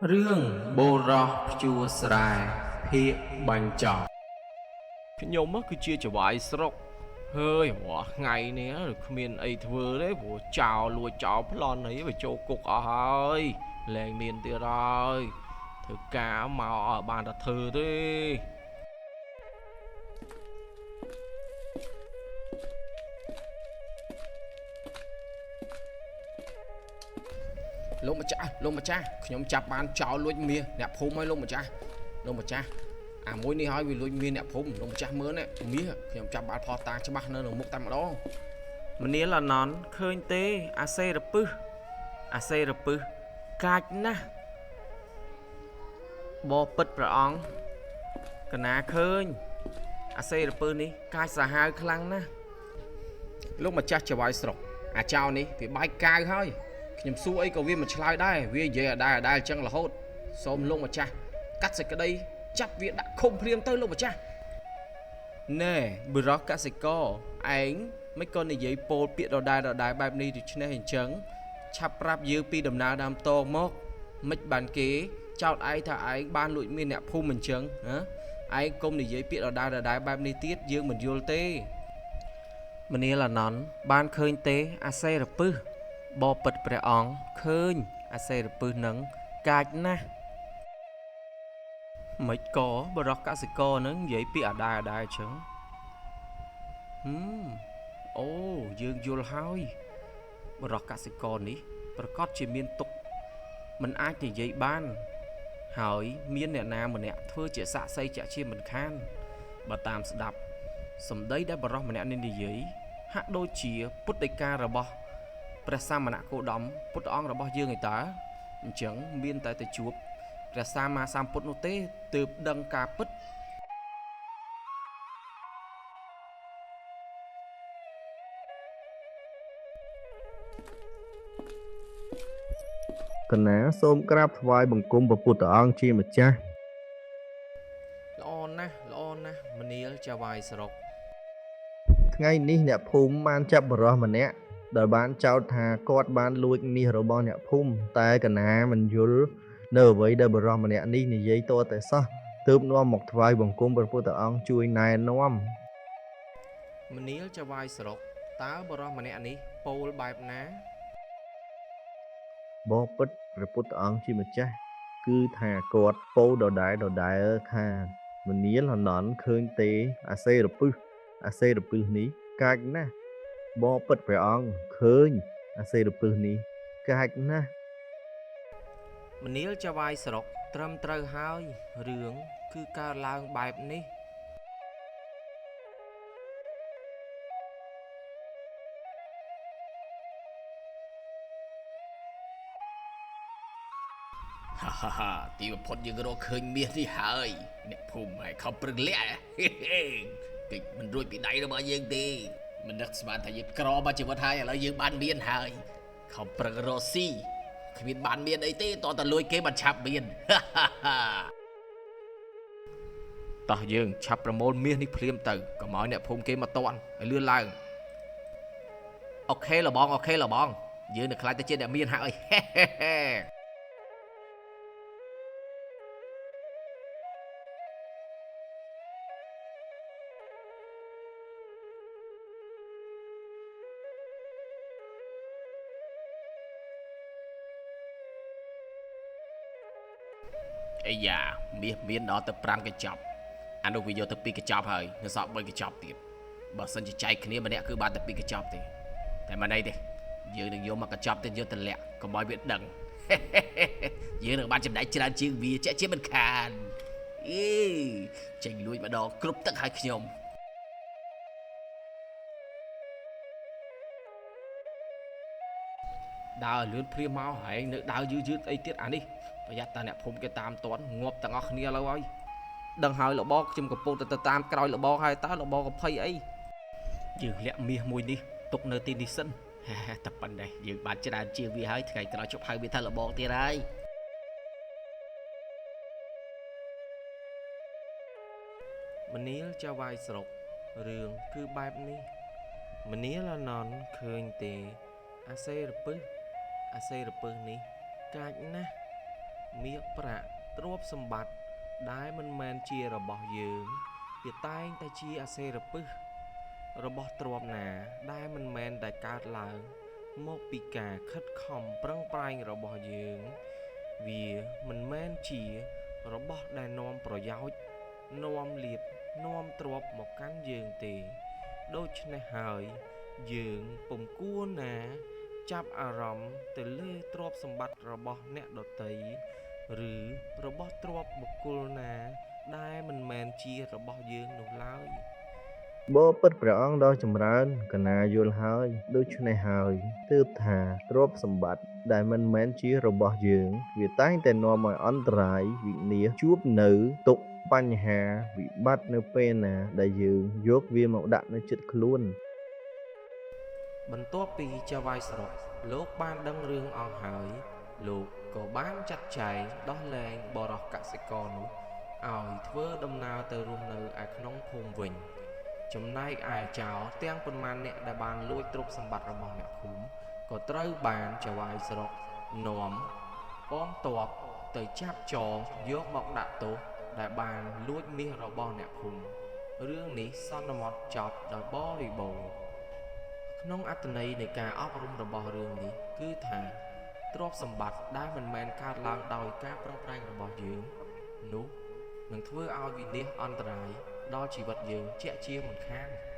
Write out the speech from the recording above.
เรื่องโบราณจูสรายเพียบังจอกខ្ញុំមកគឺជាចវាយស្រុកហើយរាល់ថ្ងៃនេះគ្មានអីធ្វើទេព្រោះចោលលួចចោលប្លន់អីវាចូលគុកអស់ហើយលែងមានទៀតហើយធ្វើការមកឲ្យបានតែធ្វើទេលោកម្ចាស់ខ្ញុំចាប់បានចោលលួចមាសអ្នកភូមិហើយលោកម្ចាស់អាមួយនេះហើយវាលួចមាសអ្នកភូមិលោកម្ចាស់មើលនេះមាសខ្ញុំចាប់បានផោះតាច្បាស់នៅមុខតែម្ដងមនាលអាណន់ឃើញទេអាសេរពឹសកាច់ណាស់បបពិតព្រះអង្គកណាឃើញអាសេរពឹសនេះកាច់សាហាវខ្លាំងណាស់លោកម្ចាស់ចវាយស្រុកអាចោនេះវាបែកកាវហើយខ្ញុំសួរអីក៏វាមិនឆ្លើយដែរវានិយាយអដែលចឹងរហូតសូមលោកម្ចាស់កាត់សេចក្តីចាប់វាដាក់ឃុំព្រាមទៅលោកម្ចាស់ណែបុរសកសិករឯងមិនក៏និយាយពោលពាក្យដដែលបែបនេះដូច្នេះអញ្ចឹងឆាប់ប្រាប់យើងពីដំណើរដើមតងមកមិនបានគេចោទឯងថាឯងបានលួចមានអ្នកភូមិអញ្ចឹងហ៎ឯងកុំនិយាយពាក្យដដែលបែបនេះទៀតយើងមិនយល់ទេមនាលអាណន់បានឃើញទេអាសេរពឹសបបពិតព្រះអង្គឃើញអាសេរពឹសនឹងកាចណាស់មិនក៏បរោះកសិករនឹងនិយាយពីអដែលចឹងអូយើងយល់ហើយបរោះកសិករនេះប្រកាសជាមានទុកមិនអាចនិយាយបានហើយមានអ្នកណាម្នាក់ធ្វើជាសាក្សីជាក់ជាមិនខានបើតាមស្ដាប់សម្ដីដែលបរោះម្នាក់នេះនិយាយហាក់ដូចជាពុទ្ធដីការបស់ព្រះសម្មាគោតមពុទ្ធអង្គរបស់យើងឯតើអញ្ចឹងមានតែទៅជួបព្រះសម្មាសម្ពុទ្ធនោះទេទើបដឹងការពិតកណាសូមក្រាបថ្វាយបង្គំព្រះពុទ្ធអង្គជាម្ចាស់ល្អណាស់មនាលចវាយស្រុកថ្ងៃនេះអ្នកភូមិបានចាប់បរិសម្នាក់ដែលបានចោទថាគាត់បានលួចមាសរបស់អ្នកភូមិតែកណាមិនយល់នៅអ្វីដែលបរិសម្នាក់នេះនិយាយតតែសោះទើបនាំមកថ្វាយបង្គំព្រះពុទ្ធអង្គជួយណែនាំមនាលចវាយស្រុកតើបរិសម្នាក់នេះពោលបែបណាបបពិតព្រះពុទ្ធអង្គជាម្ចាស់គឺថាគាត់ពោលដដែលថាមនាលហណន់ឃើញទេអាសេរពឹសនេះកាចណាស់បបពិតព្រះអង្គឃើញអាសេរពឹសនេះកាចណាស់មនាលចវាយស្រុកត្រឹមត្រូវហើយរឿងគឺកើតឡើងបែបនេះហាទីបំផុតយើងរកឃើញមាសនេះហើយអ្នកភូមិឲ្យខំប្រឹងលាក់តិចមិនរួចពីដៃរបស់យើងទេមិននឹកស្មានថាយើងក្រមកជីវិតហើយឥឡូវយើងបានមានហើយខំប្រឹងរកស៊ីគ្មានបានមានអីទេតតែលួចគេមិនឆាប់មានតោះយើងឆាប់ប្រមូលមាសនេះភ្លាមទៅកុំឲ្យអ្នកភូមិគេមកតន់ឲ្យលឿនឡើងអូខេលបងយើងនឹងខ្លាចទៅជាអ្នកមានហើយអាយ៉ាមាសមានដល់ទៅ5កញ្ចប់អានោះវាយកទៅ2កញ្ចប់ហើយនៅសល់3កញ្ចប់ទៀតបើសិនជាចែកគ្នាម្នាក់គឺបានតែ2កញ្ចប់ទេតែមិនអីទេយើងនឹងយកមកកញ្ចប់ទៀតយកទៅលាក់កុំឲ្យវាដឹងយើងនឹងបានចំណែកច្រើនជាងវាជាក់ជាមិនខានចេញលួចម្ដងគ្រប់ទឹកឲ្យខ្ញុំដើរលឿនព្រាមមកហែងនៅដើរយឺតអីទៀតអានេះប្រយ័ត្នតាអ្នកភូមិគេតាមតន់ងាប់ទាំងអស់គ្នាឥឡូវហើយដឹងហើយលបខ្ញុំកំពុងទៅតាមក្រោយលបហើយតើលបកភ័យអីយើងលាក់មាសមួយនេះទុកនៅទីនេះសិនតែប៉ុណ្ណេះយើងបានច្រើនជាងវាហើយថ្ងៃក្រោយជប់ហៅវាថាលបទៀតហើយមនាលចវាយស្រុករឿងគឺបែបនេះមនាលអាណន់ឃើញទេអាសេរពឹសនេះកាចណាស់ មាសប្រាក់ទ្រព្យសម្បត្តិដែលមិនមែនជារបស់យើងវាតែងតែជាអាសេរពិសរបស់ទ្រព្យណាដែលមិនមែនតែកើតឡើងមកពីការខិតខំប្រឹងប្រែងរបស់យើងវាមិនមែនជារបស់ដែលនាំប្រយោជន៍នាំលាភនាំទ្រព្យមកកាន់យើងទេដូច្នេះហើយយើងពុំគួរណាចាប់អារម្មណ៍ទៅលើទ្រព្យសម្បត្តិរបស់អ្នកដទៃឬរបស់ទ្រព្យបុគ្គលណាដែលមិនមែនជារបស់យើងនោះឡើយ បបិទ្ធព្រះអង្គដ៏ចម្រើនកណាយល់ហើយដូច្នេះហើយទើបថាទ្រព្យសម្បត្តិដែលមិនមែនជារបស់យើងវាតែងតែនាំឲ្យអន្តរាយវិនាសជួបនៅទុក្ខបញ្ហាវិបត្តិនៅពេលណាដែលយើងយកវាមកដាក់នៅចិត្តខ្លួន បន្ទាប់ពីចៅហ្វាយស្រុកលោកបានដឹងរឿងអស់ហើយលោកក៏បានចាត់ចែងដោះលែងបរិសកសិករនោះឲ្យធ្វើដំណើរទៅរស់នៅឯក្នុងភូមិវិញចំណែកឯចៅទាំងប៉ុន្មានអ្នកដែលបានលួចទ្រព្យសម្បត្តិរបស់អ្នកភូមិក៏ត្រូវបានចៅហ្វាយស្រុកនាំកងទ័ពទៅចាប់ចងយកមកដាក់ទោសដែលបានលួចមាសរបស់អ្នកភូមិរឿងនេះសន្មត់ចប់ដោយបរិបូរណ៍ ក្នុងអត្ថន័យនៃការអប់រំរបស់រឿងនេះគឺថាទ្រព្យសម្បត្តិដែលមិនមែនកើតឡើងដោយការប្រឹងប្រែងរបស់យើងនោះនឹងធ្វើឲ្យវិនាសអន្តរាយដល់ជីវិតយើងជាក់ជាមិនខាន។